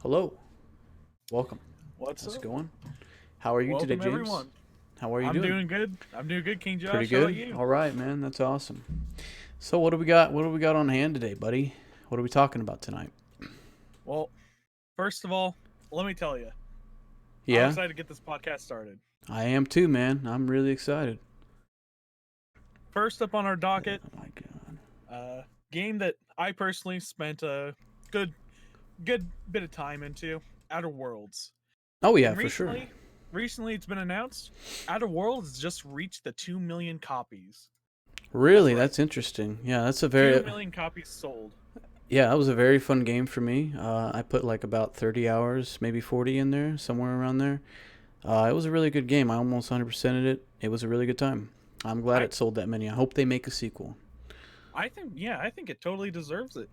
Hello. Welcome. What's How's it up? going? How are you today, Welcome James? everyone. How are you I'm doing? doing good. I'm doing good, King Pretty Josh. How about good. you? All right, man. That's awesome. So, what do we got? What do we got on hand today, buddy? What are we talking about tonight? Well, first of all, let me tell you, I'm Yeah, excited to get this podcast started. I am too, man. I'm really excited. First up on our docket, Oh my god. game that I personally spent a good good bit of time into, Outer Worlds. Oh yeah, And for sure. recently it's been announced Outer Worlds has just reached the 2 million copies. That's Really, right. that's interesting. Yeah, that's a 2 very million copies sold. yeah, that was a very fun game for me. I put like about 30 hours, maybe 40 in there, somewhere around there. It was a really good game. I almost 100%ed it. It was a really good time. I'm glad I it sold that many. I hope they make a sequel. I think it totally deserves it.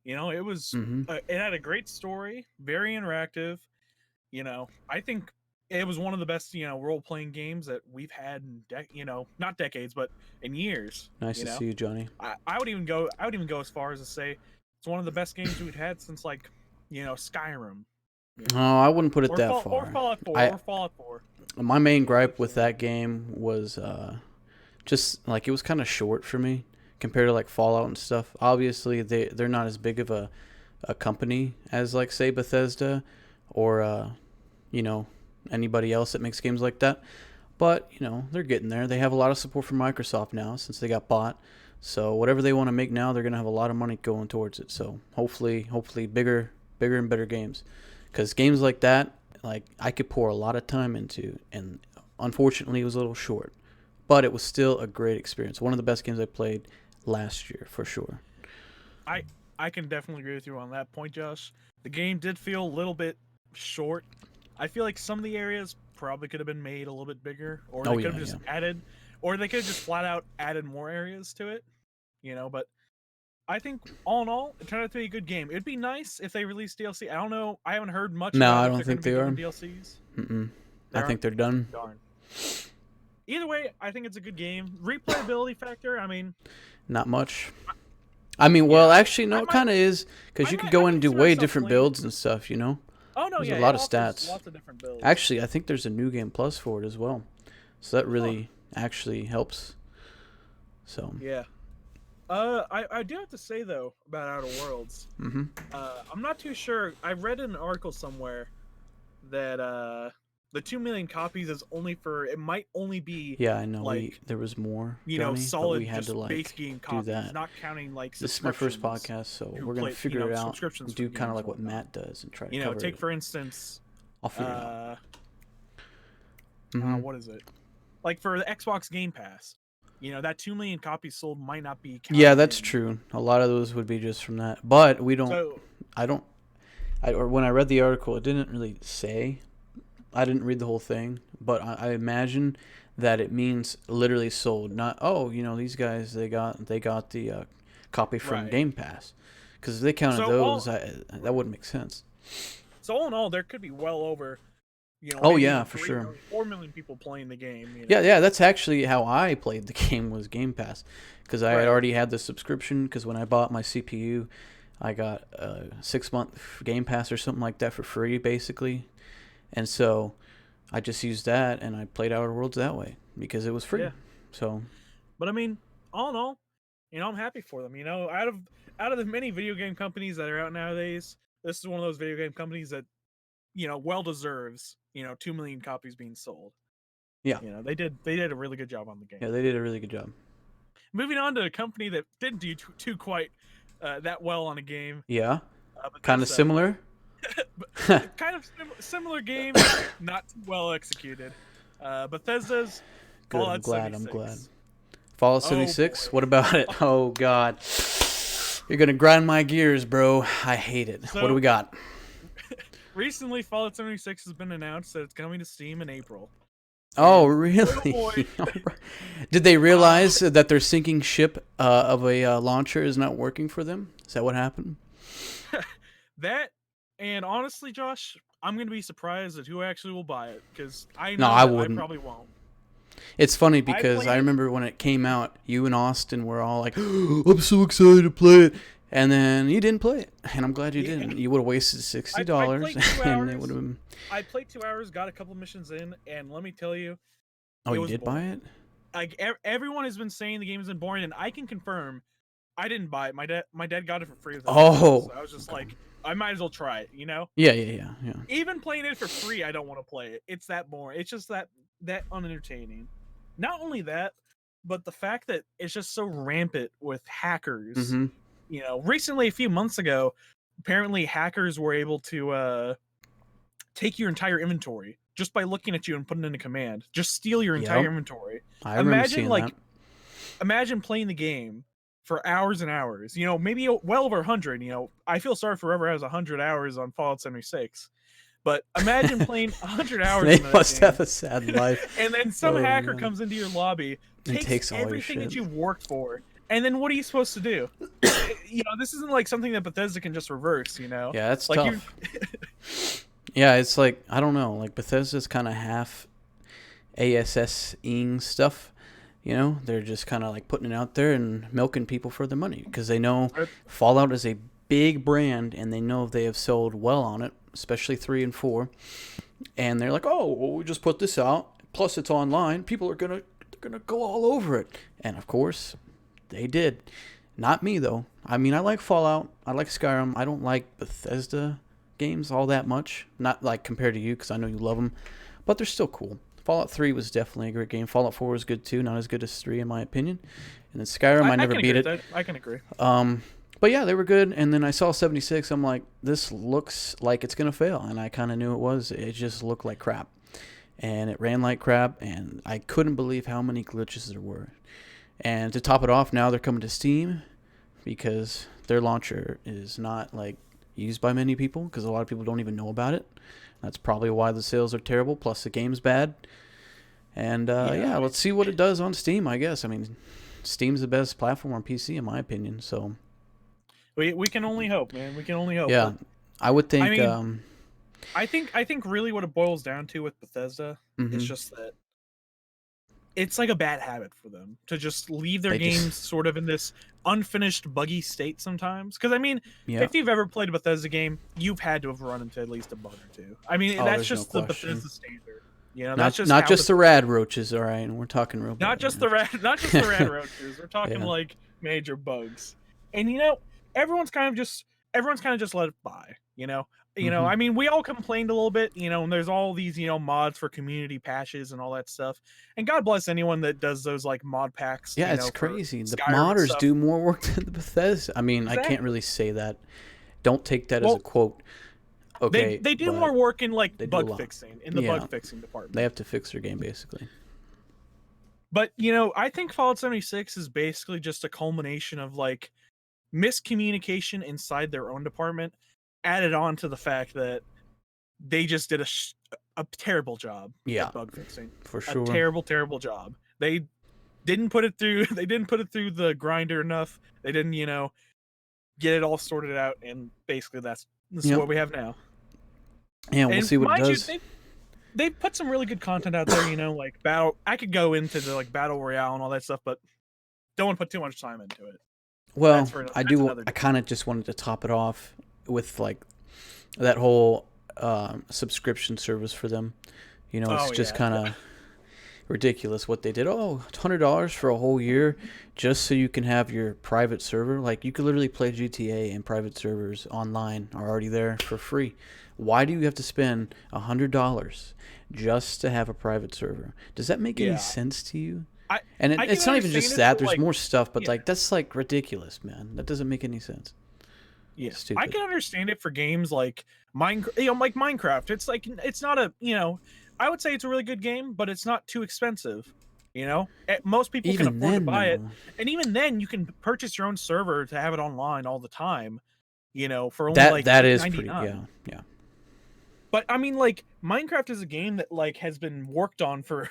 Mm-hmm. It had a great story, very interactive. I think it was one of the best, role playing games that we've had in not decades, but in years. Nice You to know, see you, Johnny. I would even go as far as to say it's one of the best games we've had since like, Skyrim. Oh, I wouldn't put it that Or far. Fallout 4 I or Fallout 4. My main gripe with Unfortunately, that game was just like it was kind of short for me compared to like Fallout and stuff. Obviously, they're not as big of a company as like say Bethesda or you know anybody else that makes games like that. But they're getting there. They have a lot of support from Microsoft now since they got bought. So whatever they want to make now, they're gonna have a lot of money going towards it. So hopefully bigger and better games, because games like that, like I could pour a lot of time into, and unfortunately it was a little short, but it was still a great experience. One of the best games I played last year for sure. I I can definitely agree with you on that point, Josh. The game did feel a little bit short. I feel like some of the areas probably could have been made a little bit bigger, or Oh they could yeah, have yeah. just added, or they could have just flat out added more areas to it. But I think all in all, it turned out to be a good game. It'd be nice if they released DLC. I don't know. I haven't heard much No, about I if don't they're going think to be they doing are. DLCs. Mm-mm. They I think aren't. they're done. Darn. Either way, I think it's a good game. Replayability factor. I mean, Not much. I mean, well, yeah, actually, no, I it might, kind of is, because you could I go in might and do consider way myself different playing it. builds and stuff. Oh no, There's a yeah, lot it of offers stats. lots of different builds. Actually, I think there's a new game plus for it as well. So that Huh. really actually helps. So, Yeah. I do have to say though about Outer Worlds. hmm I'm not too sure. I read in an article somewhere that the 2 million copies is only for. It might only be yeah, I know like there was more, Johnny, but we solid had to just base like game do copies, that. not counting like This is my first subscriptions podcast, so who we're gonna play figure it out subscriptions and for do kind of games like and what whatnot. Matt does and try to cover Take it. for instance, I'll figure it out. uh, hmm what is it? Like for the Xbox Game Pass, that 2 million copies sold might not be Yeah, counted that's in. true. A lot of those would be just from that, but we don't. So I don't. Or when I read the article, it didn't really say. I didn't read the whole thing, but I imagine that it means literally sold. Not these guys they got the copy from right. Game Pass, because if they counted So those, all that right. wouldn't make sense. So all in all, there could be well over, Oh maybe yeah, even for 3 sure. million, 4 million people playing the game. Yeah, yeah, that's actually how I played the game was Game Pass, because I had Right. already had the subscription. Because when I bought my CPU, I got a 6 month Game Pass or something like that for free, basically, and so I just used that and I played Outer Worlds that way because it was free. Yeah. So But I mean, all in all, I'm happy for them. Out of the many video game companies that are out nowadays, this is one of those video game companies that well deserves 2 million copies being sold. yeah, They did a really good job on the game. yeah, they did a really good job. Moving on to a company that didn't do too quite that well on a game, Yeah, kind of Bethesda. similar. But kind of similar game, not too well executed. Bethesda's Good. I'm Fallout glad. I'm glad. 76. Fallout Oh 76. boy. What about it? Oh God, you're gonna grind my gears, bro. I hate it. What do So we got? recently, Fallout 76 has been announced that it's coming to Steam in April. Oh, And boy, oh really? boy, Did they uh, realize that their sinking ship of a launcher is not working for them? Is that what happened? that and honestly, Josh, I'm gonna be surprised at who actually will buy it because I No, know I that I wouldn't. probably won't. It's funny I because played I it. remember when it came out, you and Austin were all like, "I'm so excited to play it," And then you didn't play it, and I'm glad you Yeah. didn't. You would have wasted $60, played 2 and it hours. would have been. I played 2 hours, got a couple missions in, and let me tell you, Oh, it you was did buy boring. it? Like everyone has been saying the game's been boring, and I can confirm I didn't buy it. My dad got it for free. Oh, so I was just okay. like, I might as well try it. You know, Yeah. even playing it for free, I don't want to play it. It's that boring. It's just that unentertaining. Not only that, but the fact that it's just so rampant with hackers. Mm-hmm. You know, recently, a few months ago, apparently hackers were able to take your entire inventory just by looking at you and putting in a command. Just steal your entire Yep. inventory. I remember seeing that. Imagine playing the game for hours and hours. You know, maybe well over 100. You know, I feel sorry for whoever has 100 hours on Fallout 76. But imagine playing 100 hours. They into that must game, have a sad life. and then some Oh, hacker man. comes into your lobby, And takes all your everything that shit. you've worked for, and then what are you supposed to do? You know, this isn't like something that Bethesda can just reverse. You know, Yeah, that's like tough. Yeah, it's like, I don't know, like Bethesda's kind of half ASS-ing stuff. You know, they're just kind of like putting it out there and milking people for their money because they know Fallout is a big brand and they know they have sold well on it, especially 3 and 4. And they're like, oh, well, we just put this out. Plus, it's online. People are gonna go all over it. And of course, they did. Not me though. I mean, I like Fallout. I like Skyrim. I don't like Bethesda games all that much. Not like compared to you, because I know you love them, but they're still cool. Fallout 3 was definitely a great game. Fallout 4 was good too. Not as good as 3 in my opinion. And then Skyrim, I never beat it. I can agree. But yeah, they were good. And then I saw 76. I'm like, this looks like it's gonna fail, and I kind of knew it was. It just looked like crap, and it ran like crap, and I couldn't believe how many glitches there were. And to top it off, now they're coming to Steam because their launcher is not like used by many people because a lot of people don't even know about it. That's probably why the sales are terrible. Plus the game's bad. And yeah, let's see what it does on Steam. I guess. I mean, Steam's the best platform on PC in my opinion. So we can only hope, man. We can only hope. yeah, I would think. I think really what it boils down to with Bethesda is just that it's like a bad habit for them to just leave their games sort of in this unfinished, buggy state sometimes. Because I mean, if you've ever played a Bethesda game, you've had to have run into at least a bug or two. I mean, that's just the Bethesda standard. You know, that's just not just the rad roaches, all right. And we're talking real. Not just the rad roaches. We're talking like major bugs. And you know, everyone's kind of just let it by. You know, I mean, we all complained a little bit, you know, and there's all these, you know, mods for community patches and all that stuff. And God bless anyone that does those like mod packs. Yeah, it's crazy. The modders do more work than the Bethesda. I mean, I can't really say that. Don't take that as a quote. Okay, they do more work in like bug fixing in the bug fixing department. They have to fix their game basically. But you know, I think Fallout 76 is basically just a culmination of like miscommunication inside their own department, added on to the fact that they just did a terrible job at bug fixing. For sure. A terrible job. They didn't put it through the grinder enough. They didn't, you know, get it all sorted out, and basically this is what we have now. Yeah, we'll see what it does. They've put some really good content out there, you know, like battle. I could go into the like battle royale and all that stuff, but don't want to put too much time into it. Well, I kind of just wanted to top it off with like that whole subscription service for them. You know, it's just kind of ridiculous what they did. Oh, $100 for a whole year just so you can have your private server. Like, you could literally play GTA and private servers online are already there for free. Why do you have to spend $100 just to have a private server? Does that make any sense to you? It's not even just that. There's more stuff, but like that's like ridiculous, man. That doesn't make any sense. Yeah, I can understand it for games like Minecraft. You know, like Minecraft. It's like it's not a, you know, I would say it's a really good game, but it's not too expensive. You know, most people can afford to buy it, and even then, you can purchase your own server to have it online all the time. You know, for only that is pretty, yeah. But I mean, like Minecraft is a game that like has been worked on for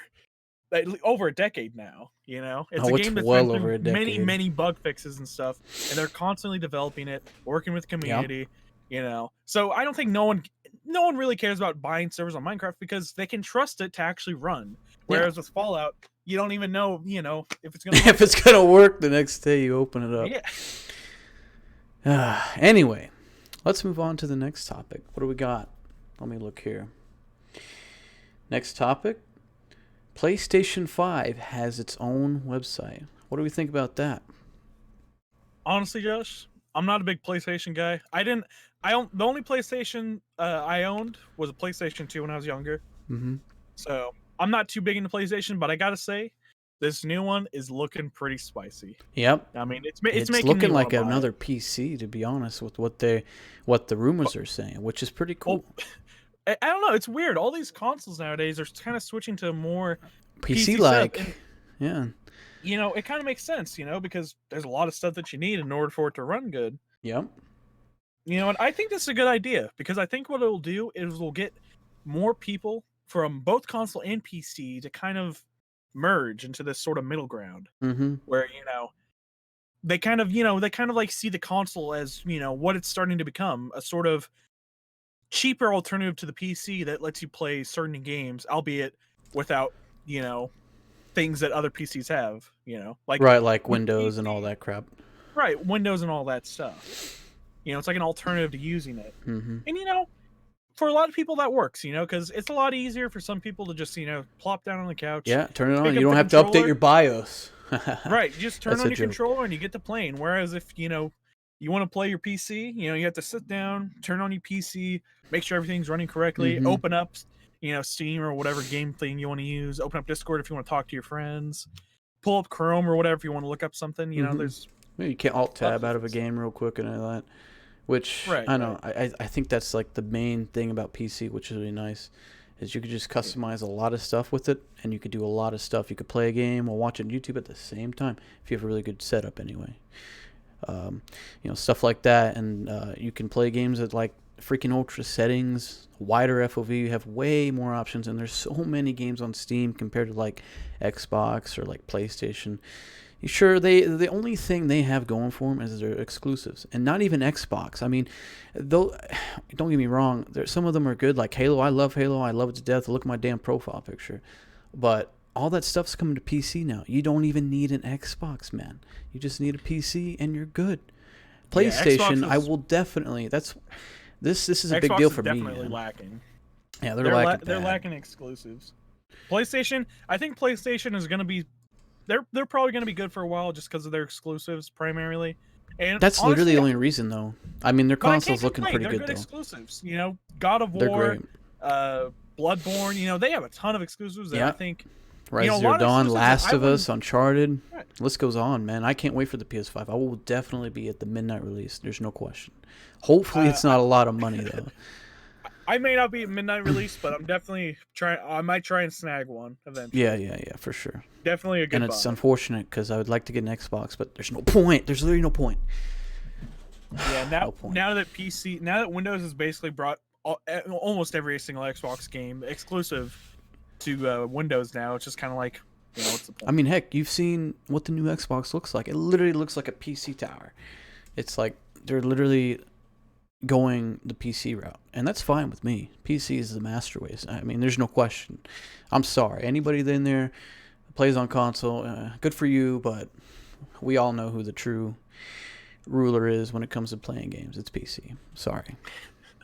over a decade now. You know, it's a game that's well been over a decade. many bug fixes and stuff, and they're constantly developing it, working with community. You know, so I don't think no one really cares about buying servers on Minecraft because they can trust it to actually run. Whereas with Fallout, you don't even know, you know, if it's gonna if it's gonna work the next day you open it up. Yeah. Anyway, let's move on to the next topic. What do we got? Let me look here. Next topic. PlayStation 5 has its own website. What do we think about that? Honestly, Josh, I'm not a big PlayStation guy. The only PlayStation I owned was a PlayStation 2 when I was younger. Mm-hmm. So I'm not too big into PlayStation, but I gotta say, this new one is looking pretty spicy. Yep. I mean, it's It's making looking me like wanna buy another it. PC, to be honest, with what the rumors are saying, which is pretty cool. Well, I don't know. It's weird. All these consoles nowadays are kind of switching to more PC PC setup, like, and yeah. it kind of makes sense, because there's a lot of stuff that you need in order for it to run good. Yep. You know what? I think this is a good idea because I think what it'll do is we'll get more people from both console and PC to kind of merge into this sort of middle ground Mm-hmm. where they kind of like see the console as what it's starting to become, a sort of cheaper alternative to the PC that lets you play certain games, albeit without things that other PCs have. Like Right, like with Windows and all PC, that crap. right? Windows and all that stuff. It's like an alternative to using it, Mm-hmm. and for a lot of people that works. Because it's a lot easier for some people to just plop down on the couch, Yeah, turn it on. pick You up don't the have to update controller. your BIOS. Right, you just turn That's on a your joke. controller and you get to playing. Whereas if you want to play your PC, you have to sit down, turn on your PC, make sure everything's running correctly, Mm-hmm. open up, Steam or whatever game thing you want to use, open up Discord if you want to talk to your friends, pull up Chrome or whatever if you want to look up something. Mm-hmm. There's Maybe you can't alt tab lots of out of a things. game real quick and all that. Which Right, I know. I think that's like the main thing about PC, which is really nice, is you could just customize a lot of stuff with it, and you could do a lot of stuff. You could play a game or watch it on YouTube at the same time if you have a really good setup. Anyway, stuff like that, and you can play games at like freaking ultra settings, wider FOV. You have way more options, and there's so many games on Steam compared to like Xbox or like PlayStation. Sure, the only thing they have going for them is their exclusives, and not even Xbox. I mean, though, don't get me wrong, some of them are good. Like Halo, I love Halo. I love it to death. Look at my damn profile picture. But all that stuff's coming to PC now. You don't even need an Xbox, man. You just need a PC, and you're good. PlayStation, I will definitely. This is a big Xbox deal is for me. definitely Man. lacking. Yeah, they're lacking. They're lacking exclusives. PlayStation, I think PlayStation is going to be. They're probably going to be good for a while just because of their exclusives primarily. And That's honestly, literally the only reason, though. I mean, their but I can't console's looking complain. pretty They're good, good though. exclusives. God of They're War, great. Bloodborne. They have a ton of exclusives that I think. Rise a Zero lot of Dawn, exclusives Last that of Us, Uncharted. Right. List goes on, man. I can't wait for the PS5. I will definitely be at the midnight release. There's no question. Hopefully, it's not a lot of money though. I may not be at midnight release, but I'm definitely trying. I might try and snag one eventually. Yeah, for sure. Definitely a good. And it's unfortunate because I would like to get an Xbox, but there's no point. There's literally no point. Yeah, No point. now that Windows has basically brought almost every single Xbox game exclusive to Windows now, it's just kind of like, what's the point? I mean, heck, you've seen what the new Xbox looks like. It literally looks like a PC tower. It's like they're literally going the PC route, and that's fine with me. PC is the master race. I mean, there's no question. I'm sorry, anybody in there that plays on console, good for you, but we all know who the true ruler is when it comes to playing games. It's PC. Sorry,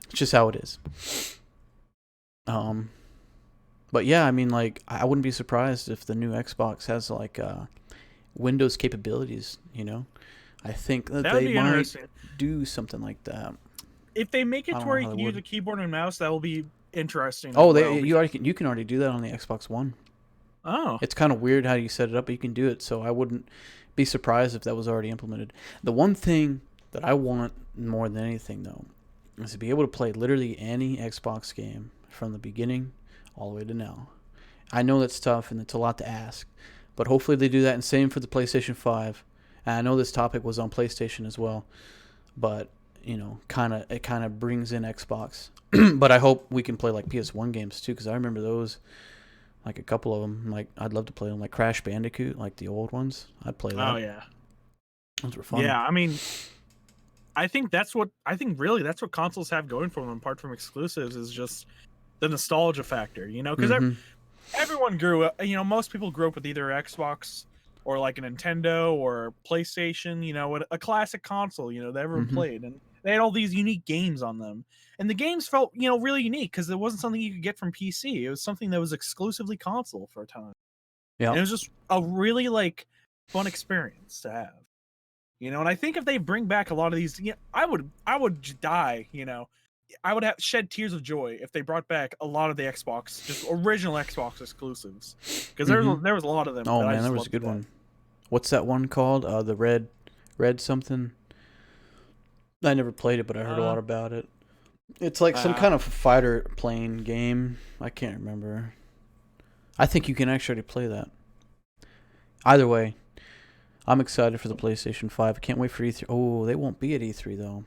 it's just how it is. But yeah, I mean, like, I wouldn't be surprised if the new Xbox has like Windows capabilities. I think that they might do something like that. If they make it to where you can use a keyboard and mouse, that will be interesting. Oh, you can already do that on the Xbox One. Oh, it's kind of weird how you set it up, but you can do it. So I wouldn't be surprised if that was already implemented. The one thing that I want more than anything, though, is to be able to play literally any Xbox game from the beginning all the way to now. I know that's tough and it's a lot to ask, but hopefully they do that. And same for the PlayStation 5. And I know this topic was on PlayStation as well, but it kind of brings in Xbox. But I hope we can play like PS1 games too, because I remember those, like a couple of them. Like I'd love to play them, like Crash Bandicoot, like the old ones. I'd play that. Oh yeah, those were fun. Yeah, I mean, I think really that's what consoles have going for them, apart from exclusives, is just the nostalgia factor. Because everyone grew up. Most people grew up with either Xbox or like a Nintendo or PlayStation, a classic console, that everyone Mm-hmm. played, and they had all these unique games on them. And the games felt, really unique because it wasn't something you could get from PC. It was something that was exclusively console for a time. Yeah. And it was just a really like fun experience to have. And I think if they bring back a lot of these, I would die, I would have shed tears of joy if they brought back a lot of the Xbox, just original Xbox exclusives, because Mm-hmm. there was a lot of them Oh that I man, that just was a loved to good death. one. What's that one called? The red something. I never played it, but I heard a Uh, lot about it. It's like some uh, kind of fighter plane game. I can't remember. I think you can actually play that. Either way, I'm excited for the PlayStation 5. I can't wait for E3. Oh, they won't be at E3 though.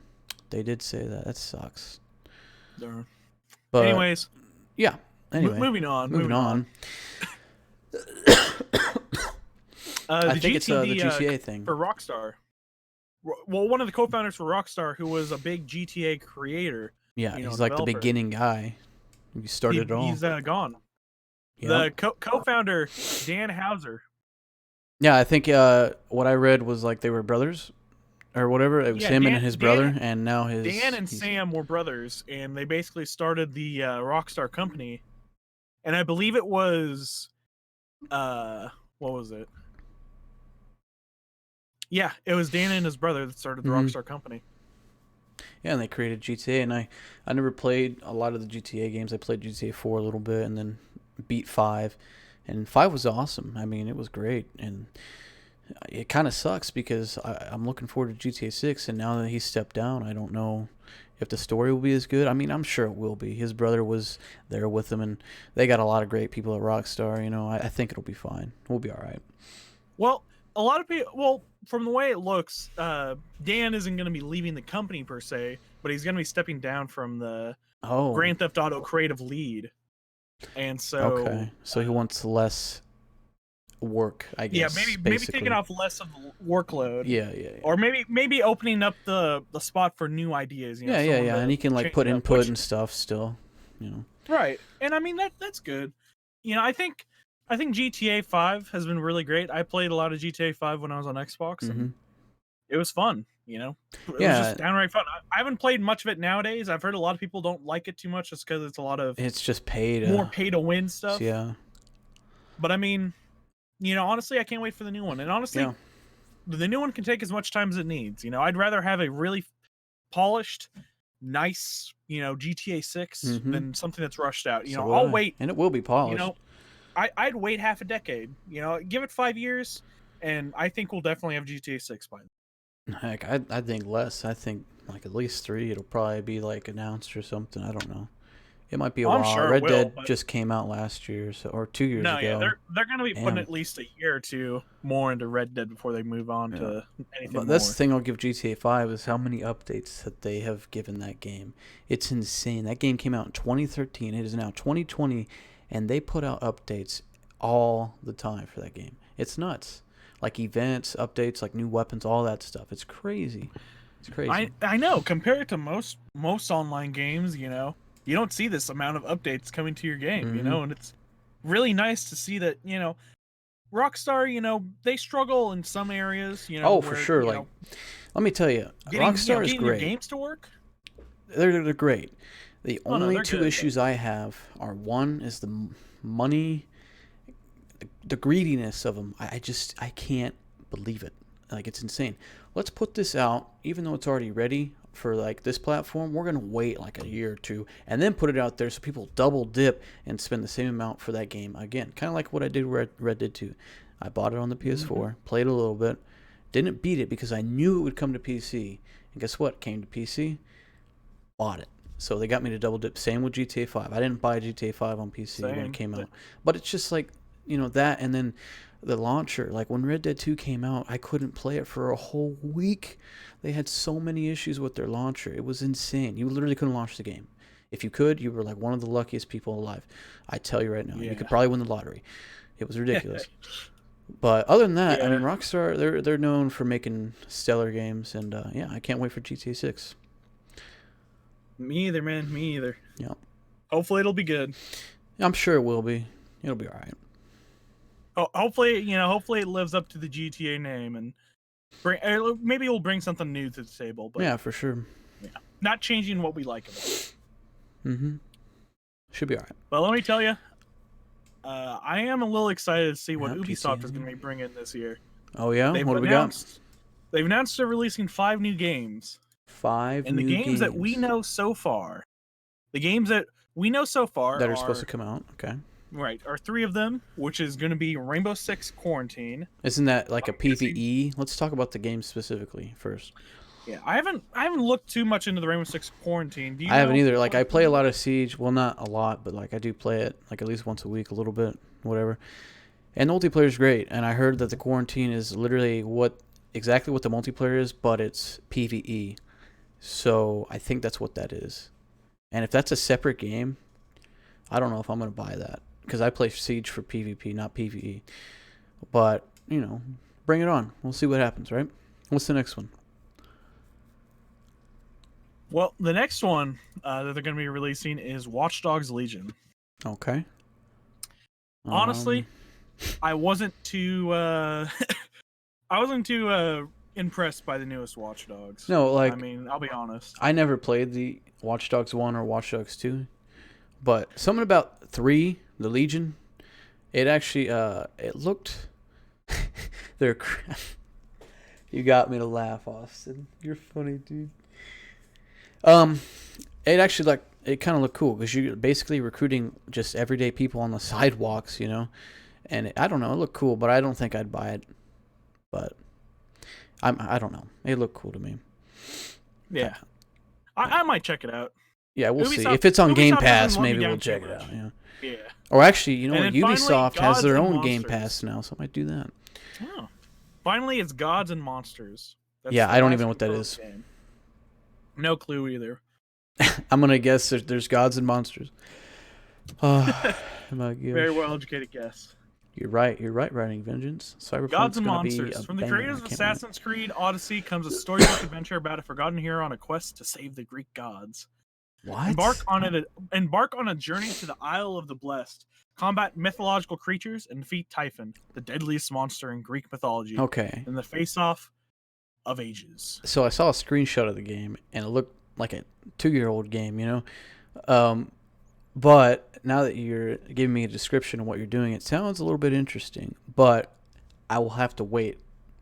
They did say that. That sucks. darn. But Anyways, yeah. Anyway, moving on, moving moving on. on. I The think it's the GTD GTA thing. for Rockstar. Well, one of the co-founders for Rockstar, who was a big GTA creator, Yeah, he's like the developer, beginning guy. He started it all. he's gone. Yep. The co-founder Dan Houser. Yeah, I think what I read was like they were brothers or whatever. It was Yeah, him and his brother, Dan, and now Dan and he's Sam were brothers, and they basically started the Rockstar company. And I believe it was, what was it? Yeah, it was Dan and his brother that started the Rockstar company. Yeah, and they created GTA, and I never played a lot of the GTA games. I played GTA 4 a little bit, and then beat 5, and 5 was awesome. I mean, it was great, and it kind of sucks because I'm looking forward to GTA 6, and now that he's stepped down, I don't know if the story will be as good. I mean, I'm sure it will be. His brother was there with him, and they got a lot of great people at Rockstar. You know, I think it'll be fine. We'll be all right. Well, a lot of people. Well, from the way it looks, Dan isn't going to be leaving the company per se, but he's going to be stepping down from the Oh, Grand Theft Auto creative lead, and so okay. So he wants less work, I yeah, guess. maybe basically. taking off less of the workload. Yeah, yeah, yeah. Or maybe opening up the spot for new ideas. Yeah, yeah, yeah. And he can like put input and stuff still. You know. Right, and I mean that's good. I think GTA 5 has been really great. I played a lot of GTA 5 when I was on Xbox, and it was fun. It was just downright fun. I haven't played much of it nowadays. I've heard a lot of people don't like it too much just because it's a lot of it's just more pay to win stuff. Yeah. But I mean, honestly, I can't wait for the new one. And honestly, the new one can take as much time as it needs. I'd rather have a really polished, nice, GTA 6 than something that's rushed out. So I'll wait. And it will be polished. I'd wait half a decade. Give it 5 years, and I think we'll definitely have GTA 6 by then. Heck, I think less. I think like at least 3. It'll probably be like announced or something. I don't know. It might be a while. I'm sure Red Dead just came out last year, or 2 years ago. Yeah, they're going to be putting at least a year or two more into Red Dead before they move on to anything more. That's the thing I'll give GTA 5 is how many updates that they have given that game. It's insane. That game came out in 2013. It is now 2020, and they put out updates all the time for that game. It's nuts. Like events, updates, like new weapons, all that stuff. It's crazy. It's crazy. I know. Compared to most online games, you don't see this amount of updates coming to your game, and it's really nice to see that, Rockstar, they struggle in some areas, for sure. Like, let me tell you, Rockstar is great. Games to work? They're great. The only two issues I have are, one is the money, the greediness of them. I can't believe it. Like, it's insane. Let's put this out, even though it's already ready for like this platform. We're gonna wait like a year or two and then put it out there so people double dip and spend the same amount for that game again. Kind of like what I did with Red Dead 2. I bought it on the PS4, played a little bit, didn't beat it because I knew it would come to PC. And guess what? Came to PC, bought it. So they got me to double dip. Same with GTA 5. I didn't buy GTA 5 on PC when it came out, but it's just like that, and then the launcher. Like when Red Dead 2 came out, I couldn't play it for a whole week. They had so many issues with their launcher. It was insane. You literally couldn't launch the game. If you could, you were like one of the luckiest people alive. I tell you right now, you could probably win the lottery. It was ridiculous. But other than that, I mean, Rockstar, they're known for making stellar games, and I can't wait for GTA 6. Me either, man. Me either. Yeah. Hopefully it'll be good. I'm sure it will be. It'll be all right. hopefully, hopefully it lives up to the GTA name and maybe it'll bring something new to the table. But Yeah, for sure. yeah, not changing what we like about it. Mm-hmm. Should be all right. But let me tell you, I am a little excited to see what Yeah, Ubisoft PC. is going to be bringing this year. Oh yeah, what do we got? They've announced they're releasing 5 new games. 5 and new the games that we know so far, the games that we know so far that are supposed to come out. Okay. Right, are 3 of them, which is going to be Rainbow Six Quarantine. Isn't that like a PvE? Let's talk about the game specifically first. Yeah, I haven't looked too much into the Rainbow Six Quarantine. Do you I haven't know either. Like I play a lot of Siege. Well, not a lot, but like I do play it like at least once a week, a little bit, whatever. And the multiplayer is great. And I heard that the Quarantine is literally exactly what the multiplayer is, but it's PvE. So I think that's what that is. And if that's a separate game, I don't know if I'm gonna buy that because I play Siege for PvP, not PvE. But bring it on. We'll see what happens, right? What's the next one? Well, the next one that they're going to be releasing is Watch Dogs Legion. Okay. Honestly, I wasn't too impressed by the newest Watch Dogs. No, like I mean, I'll be honest. I never played the Watch Dogs 1 or Watch Dogs 2, but something about 3, the Legion, it actually it looked they're crap. You got me to laugh, Austin. You're funny, dude. It actually it kind of looked cool because you're basically recruiting just everyday people on the sidewalks, and I don't know, it looked cool, but I don't think I'd buy it. But I don't know. It looked cool to me. Yeah. I might check it out. Yeah, we'll see. If it's on Game Pass, maybe we'll check it out. Yeah. Yeah. Or actually, you know what? And then finally, Ubisoft has Gods their and own Game Monsters. Pass now, so I might do that. Oh. Finally, it's Gods and Monsters. That's Yeah, the I don't last even know what that confirmed is. game. No clue either. I'm gonna guess there's Gods and Monsters. Oh my gosh. Very well educated guess. You're right. Writing Vengeance. Cyberpunk's Gods and gonna Monsters. be a From the banger. creators I of can't wait. Assassin's Creed Odyssey comes a storybook adventure about a forgotten hero on a quest to save the Greek gods. What? Embark on a journey to the Isle of the Blessed. Combat mythological creatures and defeat Typhon, the deadliest monster in Greek mythology. Okay. In the face-off of ages. So I saw a screenshot of the game, and it looked like a 2-year-old game, But now that you're giving me a description of what you're doing, it sounds a little bit interesting. But I will have to wait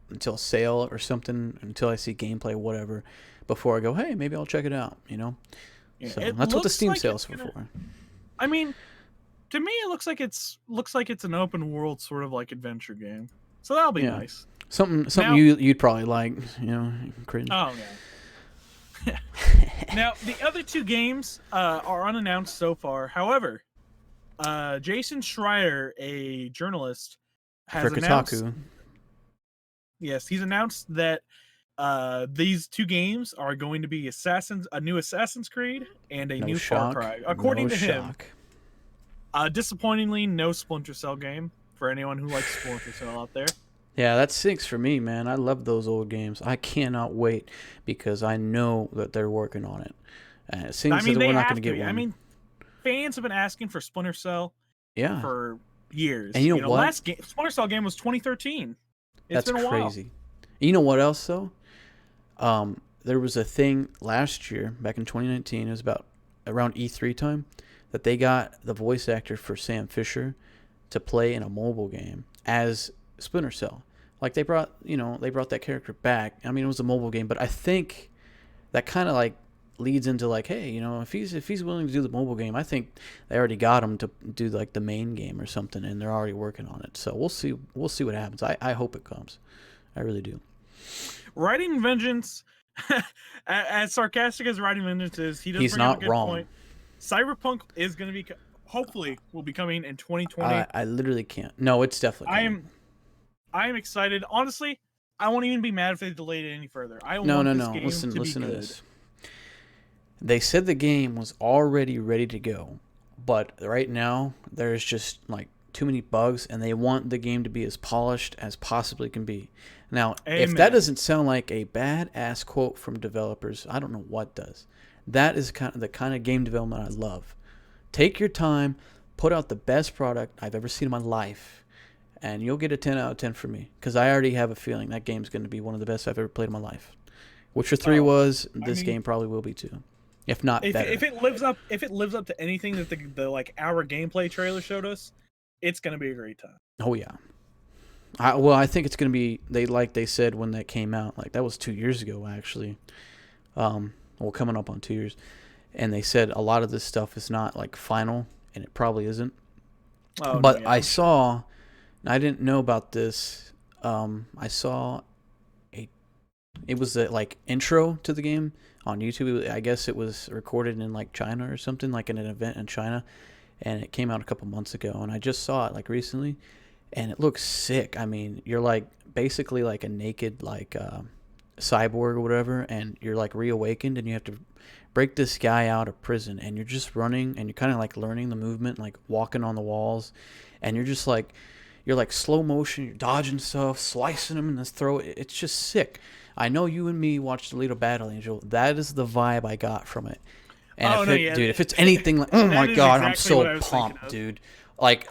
until sale or something, until I see gameplay, whatever, before I go, hey, maybe I'll check it out, Yeah, So it that's what the looks Steam like sales it's for. gonna- I mean, to me, it looks like it's an open world sort of like adventure game. So that'll be Yeah. nice. Something Now- you'd probably like, cringe. Oh yeah. Now the other 2 games are unannounced so far. However, Jason Schreier, a journalist, has for announced. Kotaku. Yes, he's announced that these 2 games are going to be a new Assassin's Creed and a No new shock. Far Cry. According no to him, shock. disappointingly, no Splinter Cell game for anyone who likes Splinter Cell out there. Yeah, that sinks for me, man. I love those old games. I cannot wait because I know that they're working on it. And it seems that they we're not have going to get one. I mean, fans have been asking for Splinter Cell yeah, for years. And you know what? Last Splinter Cell game was 2013. It's that's been a while. crazy. You know what else though? There was a thing last year, back in 2019. It was about around E3 time, that they got the voice actor for Sam Fisher to play in a mobile game as Splinter Cell. Like they brought that character back. I mean, it was a mobile game, but I think that kind of like leads into like, hey, if he's willing to do the mobile game, I think they already got him to do like the main game or something, and they're already working on it. So we'll see what happens. I hope it comes. I really do. Writing Vengeance, as sarcastic as Writing Vengeance is, he's not up a good wrong. point. Cyberpunk is going to be, hopefully, will be coming in 2020. I literally can't. No, it's definitely coming. I am excited. Honestly, I won't even be mad if they delayed it any further. I No. want this game Listen to be to good. this. They said the game was already ready to go, but right now there's just like too many bugs, and they want the game to be as polished as possibly can be. Now, if that Amen. doesn't sound like a badass quote from developers, I don't know what does. That is the kind of game development I love. Take your time, put out the best product I've ever seen in my life, and you'll get a 10 out of 10 from me because I already have a feeling that game's going to be one of the best I've ever played in my life. Witcher 3 was. This game probably will be too, if not better. If it lives up to anything that the like hour gameplay trailer showed us, it's going to be a great time. Oh yeah. I think it's going to be they said when that came out, like that was 2 years ago actually. Coming up on 2 years, and they said a lot of this stuff is not like final, and it probably isn't. Oh, but no, yeah. I saw, I didn't know about this. I saw it was a like intro to the game on YouTube. I guess it was recorded in like China or something, like in an event in China, and it came out a couple months ago. And I just saw it like recently, and it looks sick. I mean, you're like basically like a naked like cyborg or whatever, and you're like reawakened, and you have to break this guy out of prison, and you're just running, and you're kind of like learning the movement, like walking on the walls, and you're just like slow motion, you're dodging stuff, slicing him in his throat. It's just sick. I know you and me watched Alita Battle Angel. That is the vibe I got from it. And dude, if it's anything like, oh my god, I'm so pumped, dude. Like,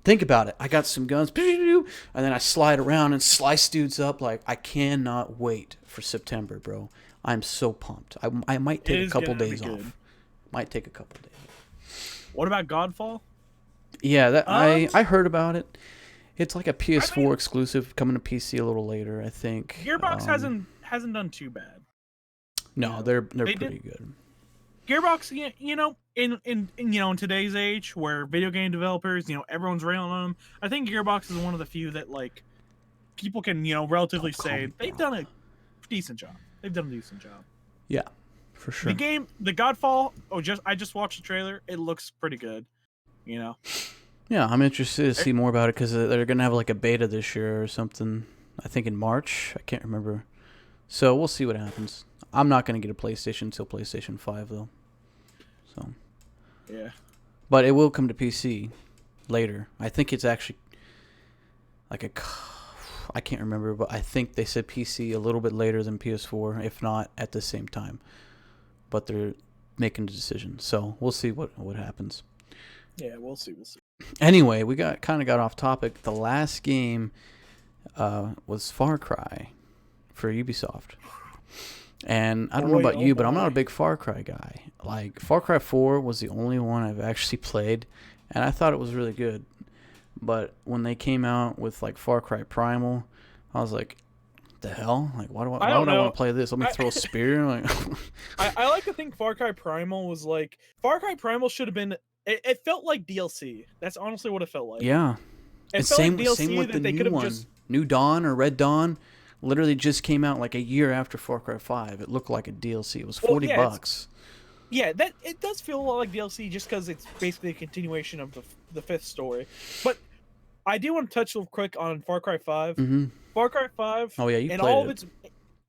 think about it. I got some guns, and then I slide around and slice dudes up. Like, I cannot wait for September, bro. I'm so pumped. I might take a couple days off. Might take a couple days. What about Godfall? Yeah, I heard about it. It's like a PS4 exclusive, coming to PC a little later, I think. Gearbox hasn't done too bad. No, they're pretty good. Gearbox, in today's age where video game developers, everyone's railing on them, I think Gearbox is one of the few that like people can, relatively say they've done a decent job. They've done a decent job. Yeah, for sure. The Godfall. I just watched the trailer. It looks pretty good. Yeah, I'm interested to see more about it because they're gonna have like a beta this year or something. I think in March. I can't remember. So we'll see what happens. I'm not gonna get a PlayStation until PlayStation 5 though. So. Yeah. But it will come to PC later. I think it's actually like I can't remember, but I think they said PC a little bit later than PS4, if not at the same time. But they're making a decision, so we'll see what happens. Yeah, we'll see. Anyway, we got off topic. The last game was Far Cry for Ubisoft. And I don't know about you, but I'm not a big Far Cry guy. Like, Far Cry 4 was the only one I've actually played, and I thought it was really good. But when they came out with, like, Far Cry Primal, I was like, the hell? Like, why would I want to play this? Let me throw a spear? Like, I like to think Far Cry Primal was like... Far Cry Primal should have been... It felt like DLC. That's honestly what it felt like. Yeah. And same with the new one. New Dawn or Red Dawn literally just came out like a year after Far Cry 5. It looked like a DLC. It was $40. Yeah, that it does feel a lot like DLC just because it's basically a continuation of the fifth story. But I do want to touch real quick on Far Cry 5. Mm-hmm. Far Cry 5. Oh yeah, you played it.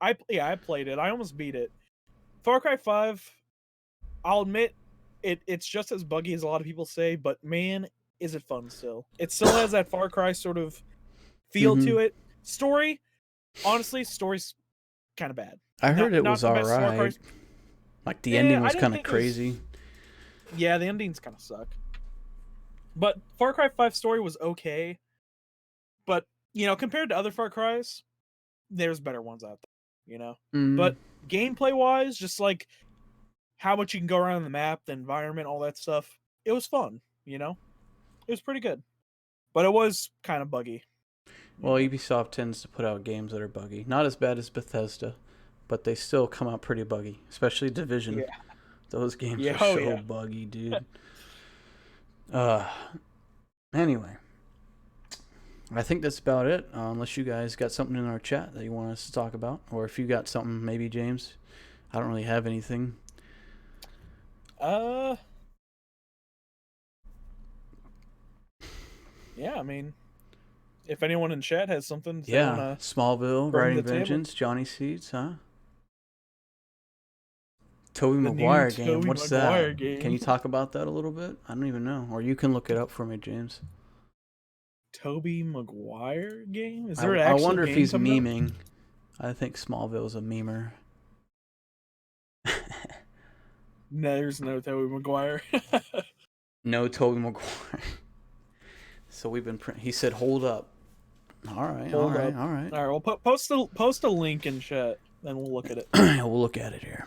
I played it. I almost beat it. Far Cry 5. I'll admit, it's just as buggy as a lot of people say, but man, is it fun still. It still has that Far Cry sort of feel to it. Story, honestly, story's kind of bad. I heard it was alright. Like, the ending was kind of crazy. Yeah, the endings kind of suck. But Far Cry 5 story was okay. But, compared to other Far Cries, there's better ones out there, But gameplay-wise, just like how much you can go around the map, the environment, all that stuff, it was fun, It was pretty good. But it was kind of buggy. Well, Ubisoft tends to put out games that are buggy. Not as bad as Bethesda, but they still come out pretty buggy, especially Division. Yeah. Those games are so buggy, dude. Anyway, I think that's about it. Unless you guys got something in our chat that you want us to talk about, or if you got something, maybe James. I don't really have anything. Yeah, I mean, if anyone in chat has something, Smallville, Riding Vengeance, Johnny Seeds, huh? Tobey Maguire game. What's that? Can you talk about that a little bit? I don't even know, or you can look it up for me, James. Tobey Maguire game? Is there an actual I wonder game if he's memeing. I think Smallville's a memer. No, there's no Tobey Maguire. No Tobey Maguire. So we've been. He said, "Hold up." All right. All Hold right. up. All right. All right, well, post a link in chat, then we'll look at it. We'll look at it here.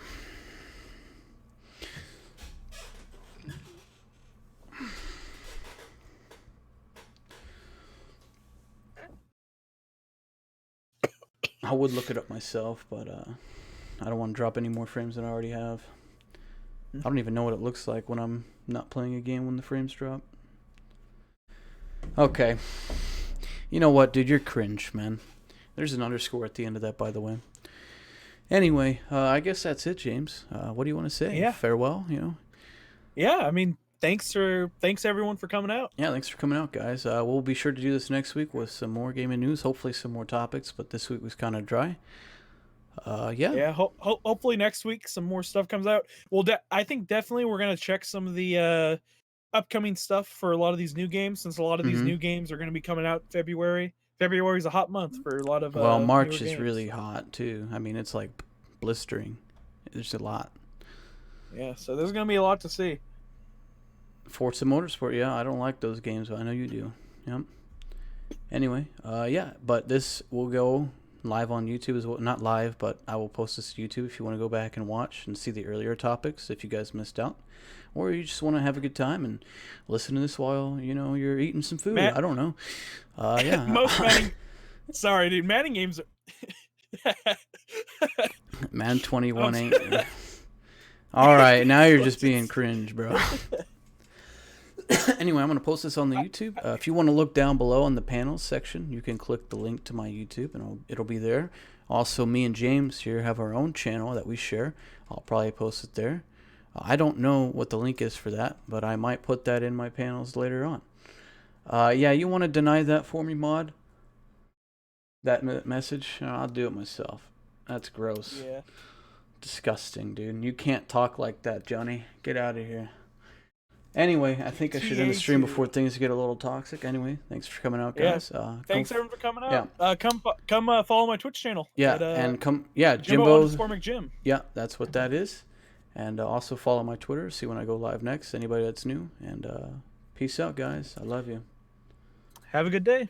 I would look it up myself, but I don't want to drop any more frames than I already have. I don't even know what it looks like when I'm not playing a game when the frames drop. Okay. You know what, dude? You're cringe, man. There's an underscore at the end of that, by the way. Anyway, I guess that's it, James. What do you want to say? Yeah. Farewell, you know? Yeah, I mean, thanks everyone for coming out. Yeah, thanks for coming out, guys. We'll be sure to do this next week with some more gaming news, hopefully some more topics, but this week was kind of dry. Yeah. Yeah, hopefully next week some more stuff comes out. Well, I think definitely we're going to check some of the upcoming stuff for a lot of these new games, since a lot of these new games are going to be coming out February. February is a hot month for a lot of well, March newer is games. really hot too. I mean, it's like blistering. There's a lot. Yeah, so there's going to be a lot to see. Forza Motorsport, yeah, I don't like those games, but I know you do. Yep. Anyway, yeah, but this will go live on YouTube as well. Not live, but I will post this to YouTube if you want to go back and watch and see the earlier topics if you guys missed out. Or you just want to have a good time and listen to this while, you know, you're eating some food. I don't know. Yeah. Most Manning... Sorry, dude. Manning games are... Man 21 ain't... All right, now you're just being cringe, bro. Anyway, I'm going to post this on the YouTube. If you want to look down below on the panels section, you can click the link to my YouTube, and it'll be there. Also, me and James here have our own channel that we share. I'll probably post it there. I don't know what the link is for that, but I might put that in my panels later on. Yeah, you want to deny that for me, Mod? That message? I'll do it myself. That's gross. Yeah. Disgusting, dude. You can't talk like that, Johnny. Get out of here. Anyway, I think I should end the stream before things get a little toxic. Anyway, thanks for coming out, guys. Yeah. Thanks everyone for coming out. Yeah. Come follow my Twitch channel. Yeah, and Jimbo. Jim. Yeah, that's what that is. And also follow my Twitter, see when I go live next. Anybody that's new. And peace out, guys. I love you. Have a good day.